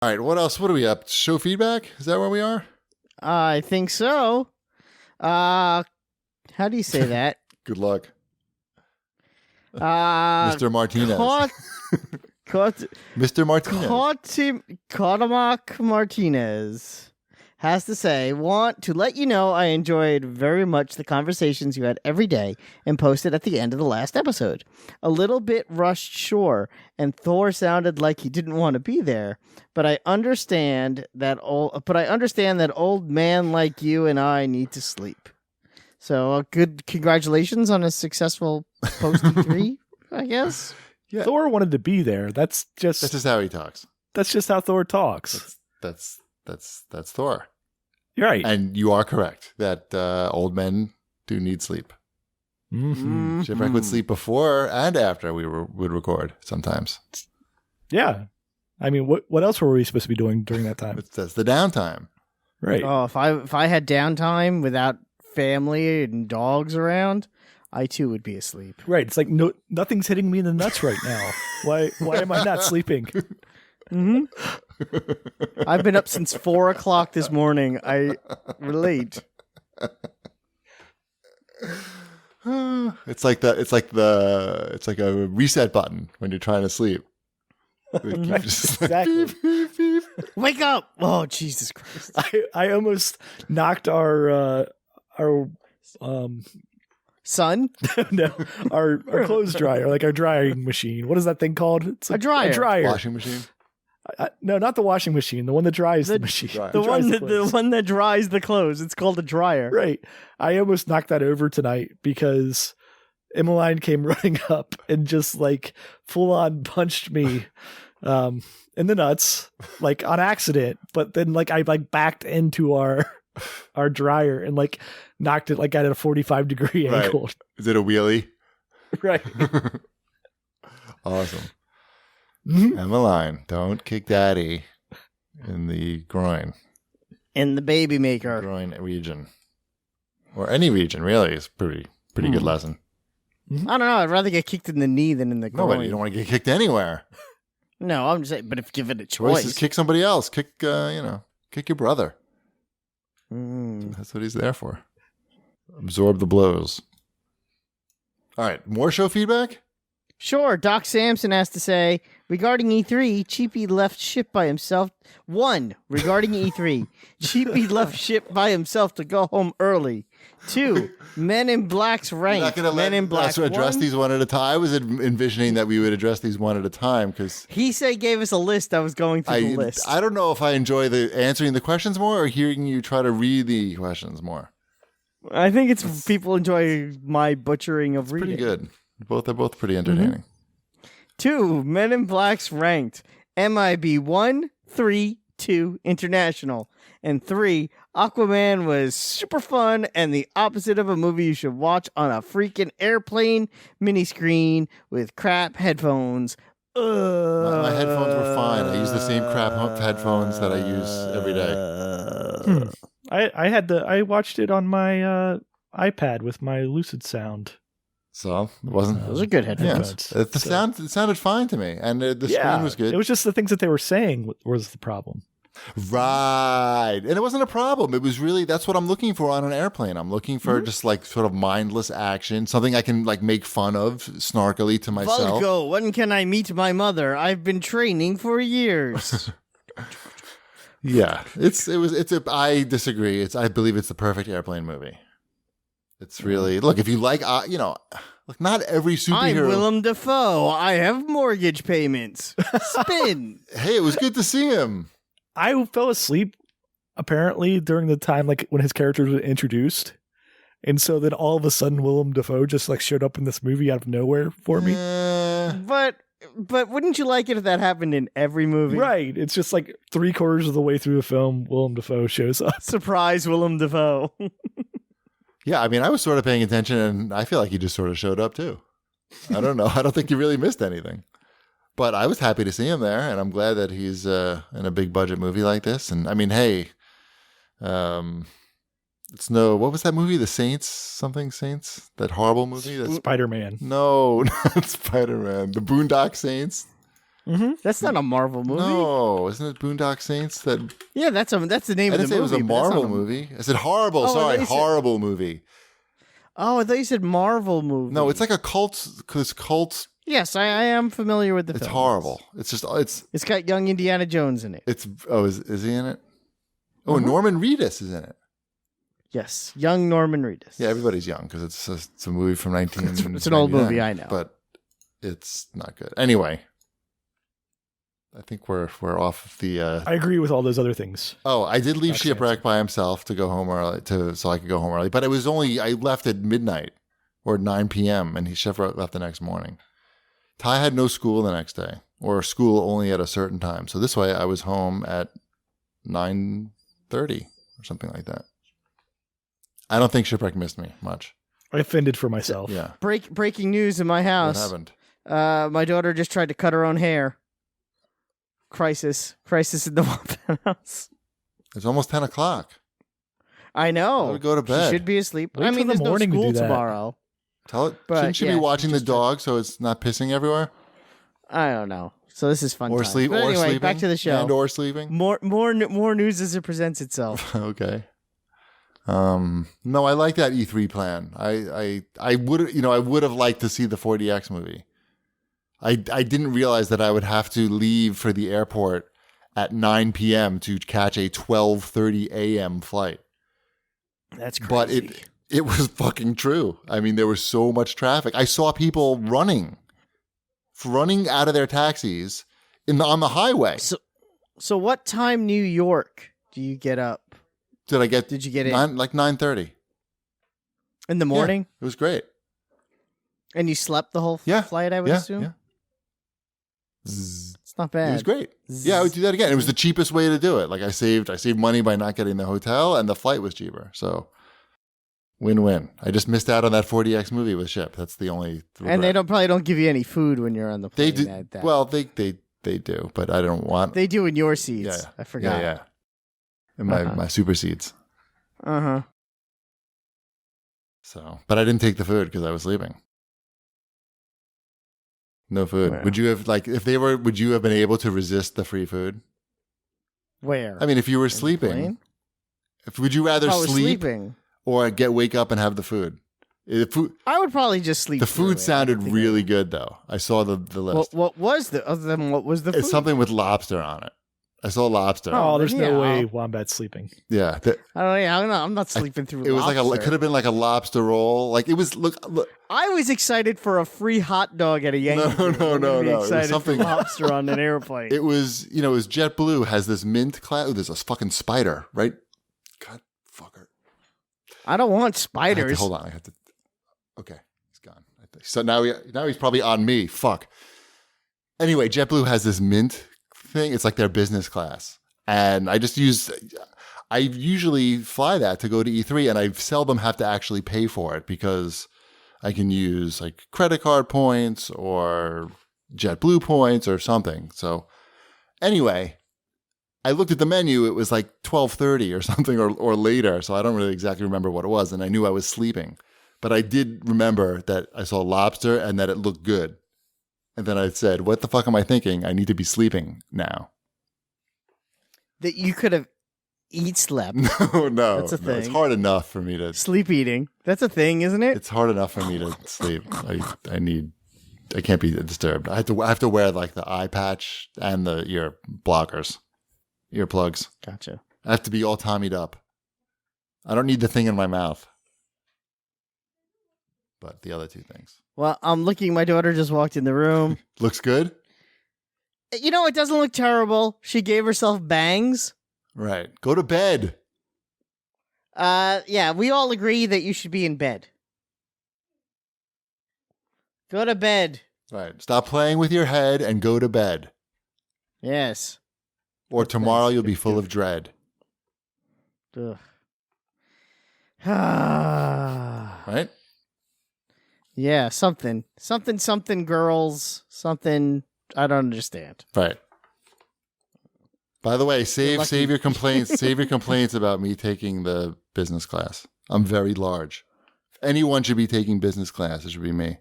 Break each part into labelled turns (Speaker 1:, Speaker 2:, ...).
Speaker 1: All right, what else? What are we up? Show feedback? Is that where we are?
Speaker 2: I think so. How do you say that?
Speaker 1: Good luck. Mr. Martinez. Mr. Martinez.
Speaker 2: Cotamoc Martinez has to say, want to let you know I enjoyed very much the conversations you had every day and posted at the end of the last episode. A little bit rushed, sure, and Thor sounded like he didn't want to be there, but I understand that old man like you and I need to sleep. So good congratulations on a successful post E3, I guess.
Speaker 3: Yeah. Thor wanted to be there. That's just
Speaker 1: how he talks.
Speaker 3: That's just how Thor talks.
Speaker 1: That's Thor.
Speaker 3: You're right.
Speaker 1: And you are correct that old men do need sleep.
Speaker 3: Mm-hmm.
Speaker 1: Shipwreck would sleep before and after we would record sometimes.
Speaker 3: Yeah. I mean, what else were we supposed to be doing during that time?
Speaker 1: That's the downtime.
Speaker 3: Right.
Speaker 2: Oh, if I had downtime without family and dogs around, I too would be asleep.
Speaker 3: Right. It's like nothing's hitting me in the nuts right now. Why am I not sleeping?
Speaker 2: Mm-hmm. I've been up since 4 o'clock this morning. I relate.
Speaker 1: It's like a reset button when you're trying to sleep.
Speaker 3: Exactly.
Speaker 1: Beep, beep, beep.
Speaker 2: Wake up! Oh, Jesus Christ!
Speaker 3: I almost knocked our
Speaker 2: son?
Speaker 3: No, our clothes dryer, like our drying machine. What is that thing called? It's
Speaker 2: a dryer.
Speaker 3: A dryer.
Speaker 1: Washing machine.
Speaker 3: No, not the washing machine. The one that dries the machine.
Speaker 2: The one that dries the clothes. It's called a dryer.
Speaker 3: Right. I almost knocked that over tonight because Emmeline came running up and just like full on punched me in the nuts, like on accident. But then like I like backed into our dryer and like knocked it like at a 45-degree angle.
Speaker 1: Right. Is it a wheelie?
Speaker 3: Right.
Speaker 1: Awesome.
Speaker 3: Mm-hmm.
Speaker 1: Emmeline, don't kick daddy in the groin.
Speaker 2: In the baby maker.
Speaker 1: Groin region. Or any region, really, is pretty good lesson.
Speaker 2: I don't know. I'd rather get kicked in the knee than in the groin.
Speaker 1: No, but you don't want to get kicked anywhere.
Speaker 2: No, I'm just saying, but if given a choice.
Speaker 1: Just kick somebody else. Kick your brother.
Speaker 2: Mm.
Speaker 1: That's what he's there for. Absorb the blows. All right, more show feedback?
Speaker 2: Sure, Doc Samson has to say, regarding E3, Cheapy left ship by himself. Regarding E3, Cheapy left ship by himself to go home early. 2, Men in Black's rank.
Speaker 1: Not going to let us address these one at a time. I was envisioning that we would address these one at a time because
Speaker 2: he gave us a list. I was going through the list.
Speaker 1: I don't know if I enjoy answering the questions more or hearing you try to read the questions more.
Speaker 2: I think it's people enjoy my butchering of reading.
Speaker 1: Pretty good. They're both pretty entertaining.
Speaker 2: 2, Men in Black's ranked. MIB 1, 3, 2, International. And 3, Aquaman was super fun and the opposite of a movie you should watch on a freaking airplane mini screen with crap headphones.
Speaker 1: My headphones were fine. I use the same crap headphones that I use every day.
Speaker 3: I watched it on my iPad with my Lucid Sound.
Speaker 1: So it wasn't.
Speaker 2: Those are good headphones.
Speaker 1: Yeah. It sounded fine to me, and the screen was good.
Speaker 3: It was just the things that they were saying was the problem.
Speaker 1: Right, and it wasn't a problem. It was really that's what I'm looking for on an airplane. I'm looking for just like sort of mindless action, something I can like make fun of snarkily to myself.
Speaker 2: Vulko, when can I meet my mother? I've been training for years.
Speaker 1: Yeah, I disagree. I believe it's the perfect airplane movie. It's really look if you like look not every superhero.
Speaker 2: I'm Willem Dafoe. I have mortgage payments. Spin.
Speaker 1: Hey, it was good to see him.
Speaker 3: I fell asleep apparently during the time like when his characters were introduced, and so then all of a sudden Willem Dafoe just like showed up in this movie out of nowhere for me.
Speaker 2: But wouldn't you like it if that happened in every movie?
Speaker 3: Right. It's just like 3/4 of the way through the film, Willem Dafoe shows up.
Speaker 2: Surprise, Willem Dafoe.
Speaker 1: Yeah, I mean, I was sort of paying attention, and I feel like he just sort of showed up, too. I don't know. I don't think you really missed anything. But I was happy to see him there, and I'm glad that he's in a big-budget movie like this. And, I mean, hey, it's what was that movie? The Saints? That horrible movie? That's
Speaker 3: Spider-Man.
Speaker 1: No, not Spider-Man. The Boondock Saints.
Speaker 2: That's not a Marvel movie.
Speaker 1: No, isn't it Boondock Saints? That
Speaker 2: Yeah, that's the name
Speaker 1: I
Speaker 2: of the
Speaker 1: didn't
Speaker 2: movie.
Speaker 1: say it was a
Speaker 2: but that's
Speaker 1: Marvel
Speaker 2: not
Speaker 1: movie. I said horrible.
Speaker 2: Oh, I
Speaker 1: Sorry,
Speaker 2: thought you said-
Speaker 1: horrible movie.
Speaker 2: Oh, I thought you said Marvel movie.
Speaker 1: No, it's like a cult. Because cults,
Speaker 2: Yes, I am familiar with the
Speaker 1: it's
Speaker 2: film.
Speaker 1: horrible. It's just
Speaker 2: It's got young Indiana Jones in it.
Speaker 1: it's. Oh, is he in it? Oh,
Speaker 2: Uh-huh.
Speaker 1: Norman Reedus is in it.
Speaker 2: Yes, young Norman Reedus.
Speaker 1: Yeah, everybody's young because it's a movie from 19.
Speaker 2: It's an old movie, I know.
Speaker 1: but it's not good. Anyway, I think we're off of the.
Speaker 3: I agree with all those other things.
Speaker 1: Oh, I did leave
Speaker 3: That's
Speaker 1: Shipwreck by himself to go home early, so I could go home early. But it was only I left at midnight or 9 p.m. and Shipwreck left the next morning. Ty had no school the next day, or school only at a certain time. So this way, I was home at 9:30 or something like that. I don't think Shipwreck missed me much.
Speaker 3: I offended for myself.
Speaker 1: Yeah.
Speaker 2: Breaking news in my
Speaker 1: What
Speaker 2: house.
Speaker 1: happened?
Speaker 2: My daughter just tried to cut her own hair. Crisis in the Wombat house.
Speaker 1: It's almost 10 o'clock.
Speaker 2: I know.
Speaker 1: I would go to bed.
Speaker 2: She should be asleep.
Speaker 3: Wait
Speaker 2: I
Speaker 3: till
Speaker 2: mean,
Speaker 3: the
Speaker 2: there's no
Speaker 3: morning to
Speaker 2: school
Speaker 3: do that.
Speaker 2: tomorrow.
Speaker 1: Tell it.
Speaker 2: But,
Speaker 1: Shouldn't she
Speaker 2: yeah,
Speaker 1: be watching the
Speaker 2: just-
Speaker 1: dog so it's not pissing everywhere?
Speaker 2: I don't know. So this is fun.
Speaker 1: Or
Speaker 2: times.
Speaker 1: sleep,
Speaker 2: But
Speaker 1: or
Speaker 2: anyway,
Speaker 1: sleeping,
Speaker 2: back to the show.
Speaker 1: and or sleeping.
Speaker 2: More news as it presents itself.
Speaker 1: Okay. No, I like that E3 plan. I would have liked to see the 4DX movie. I didn't realize that I would have to leave for the airport at 9 p.m. to catch a 12:30 a.m. flight.
Speaker 2: That's crazy.
Speaker 1: But it was fucking true. I mean, there was so much traffic. I saw people running out of their taxis on the highway.
Speaker 2: So what time New York do you get up? Did you get in
Speaker 1: 9:30
Speaker 2: in the morning?
Speaker 1: It was great.
Speaker 2: And you slept the whole
Speaker 1: Yeah.
Speaker 2: flight, I would assume?
Speaker 1: Yeah. Zzz.
Speaker 2: It's not bad.
Speaker 1: It was great. Yeah, I would do that again. It was the cheapest way to do it. Like I saved money by not getting the hotel, and the flight was cheaper. So win-win. I just missed out on that 4DX movie with Ship. That's the only regret.
Speaker 2: And they probably don't give you any food when you're on the plane.
Speaker 1: They do. Well, they do, but I don't want.
Speaker 2: They do in your seats.
Speaker 1: Yeah.
Speaker 2: I forgot.
Speaker 1: Yeah. And my super seats.
Speaker 2: Uh-huh.
Speaker 1: So, but I didn't take the food because I was sleeping. No food.
Speaker 2: Wow.
Speaker 1: Would you have would you have been able to resist the free food?
Speaker 2: Where?
Speaker 1: I mean, if you were
Speaker 2: In the
Speaker 1: sleeping,
Speaker 2: plane?
Speaker 1: would you rather
Speaker 2: If I was
Speaker 1: sleep
Speaker 2: sleeping.
Speaker 1: or wake up and have the food? The food,
Speaker 2: I would probably just sleep.
Speaker 1: the
Speaker 2: through
Speaker 1: food
Speaker 2: it.
Speaker 1: sounded
Speaker 2: I think
Speaker 1: really good, though. I saw the list.
Speaker 2: What was the other than what was the food?
Speaker 1: It's something with lobster on it. I saw lobster.
Speaker 3: Oh, there's
Speaker 2: yeah.
Speaker 3: no way Wombat's sleeping.
Speaker 1: Yeah,
Speaker 2: I don't know. I'm not sleeping through.
Speaker 1: it was
Speaker 2: lobster.
Speaker 1: it could have been like a lobster roll. Like it was. Look.
Speaker 2: I was excited for a free hot dog at a Yankee.
Speaker 1: No,
Speaker 2: game.
Speaker 1: no,
Speaker 2: I'm
Speaker 1: no,
Speaker 2: gonna be
Speaker 1: no. It was
Speaker 2: Excited
Speaker 1: something-
Speaker 2: for lobster on an airplane.
Speaker 1: It was JetBlue has this mint class. Oh, there's a fucking spider, right? God, fucker.
Speaker 2: I don't want
Speaker 1: I have to-
Speaker 2: spiders.
Speaker 1: hold on, I have to. Okay, he's gone. I think. So now he's probably on me. Fuck. Anyway, JetBlue has this mint thing. It's like their business class, and I usually fly that to go to E3, and I seldom have to actually pay for it because I can use like credit card points or JetBlue points or something. So anyway, I looked at the menu. It was like 12:30 or something or later. So I don't really exactly remember what it was. And I knew I was sleeping. But I did remember that I saw lobster and that it looked good. And then I said, what the fuck am I thinking? I need to be sleeping now.
Speaker 2: That you could have slept.
Speaker 1: No.
Speaker 2: That's a
Speaker 1: no. It's
Speaker 2: thing.
Speaker 1: hard enough for me to.
Speaker 2: Sleep eating. That's a thing, isn't it?
Speaker 1: It's hard enough for me to sleep. I can't be disturbed. I have to wear like the eye patch and the earplugs.
Speaker 2: Gotcha.
Speaker 1: I have to be all Tommied up. I don't need the thing in my mouth. But the other two things.
Speaker 2: Well, I'm looking. My daughter just walked in the room.
Speaker 1: Looks good?
Speaker 2: You know, it doesn't look terrible. She gave herself bangs.
Speaker 1: Right. Go to bed.
Speaker 2: Yeah, we all agree that you should be in bed. Go to bed.
Speaker 1: Right. Stop playing with your head and go to bed.
Speaker 2: Yes.
Speaker 1: Or
Speaker 2: That's
Speaker 1: tomorrow
Speaker 2: nice.
Speaker 1: you'll be full of dread.
Speaker 2: Ugh.
Speaker 1: Right?
Speaker 2: Yeah, something girls, something I don't understand.
Speaker 1: Right. By the way,
Speaker 2: You're
Speaker 1: save
Speaker 2: lucky.
Speaker 1: your complaints. Save your complaints about me taking the business class. I'm very large. If anyone should be taking business class, it should be me.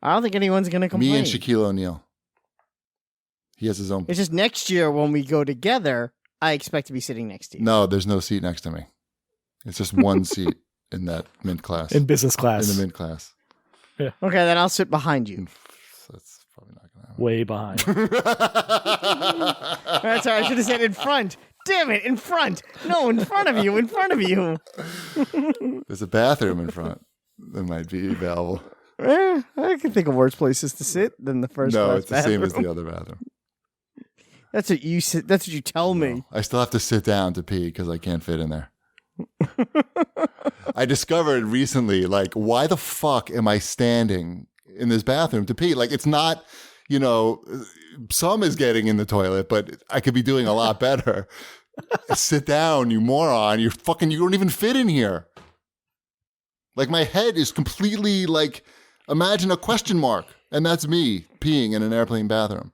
Speaker 2: I don't think anyone's gonna complain.
Speaker 1: Me and Shaquille O'Neal. He has his own.
Speaker 2: It's just next year when we go together, I expect to be sitting next to you.
Speaker 1: No, there's no seat next to me. It's just one seat in that mint class.
Speaker 3: In business class.
Speaker 1: In the mint class.
Speaker 2: Okay, then I'll sit behind you.
Speaker 1: That's probably not going to happen.
Speaker 3: Way behind.
Speaker 2: That's right. I should have said in front. Damn it, in front. No, in front of you, in front of you.
Speaker 1: There's a bathroom in front that might be available.
Speaker 2: I can think of worse places to sit than the first
Speaker 1: No,
Speaker 2: class
Speaker 1: it's the same as
Speaker 2: bathroom.
Speaker 1: the other bathroom.
Speaker 2: That's what you said. That's what you tell me.
Speaker 1: No, I still have to sit down to pee because I can't fit in there. I discovered recently, like, why the fuck am I standing in this bathroom to pee? Like, it's not, some is getting in the toilet, but I could be doing a lot better. Sit down, you moron. You don't even fit in here. Like, my head is completely, like, imagine a question mark. And that's me peeing in an airplane bathroom.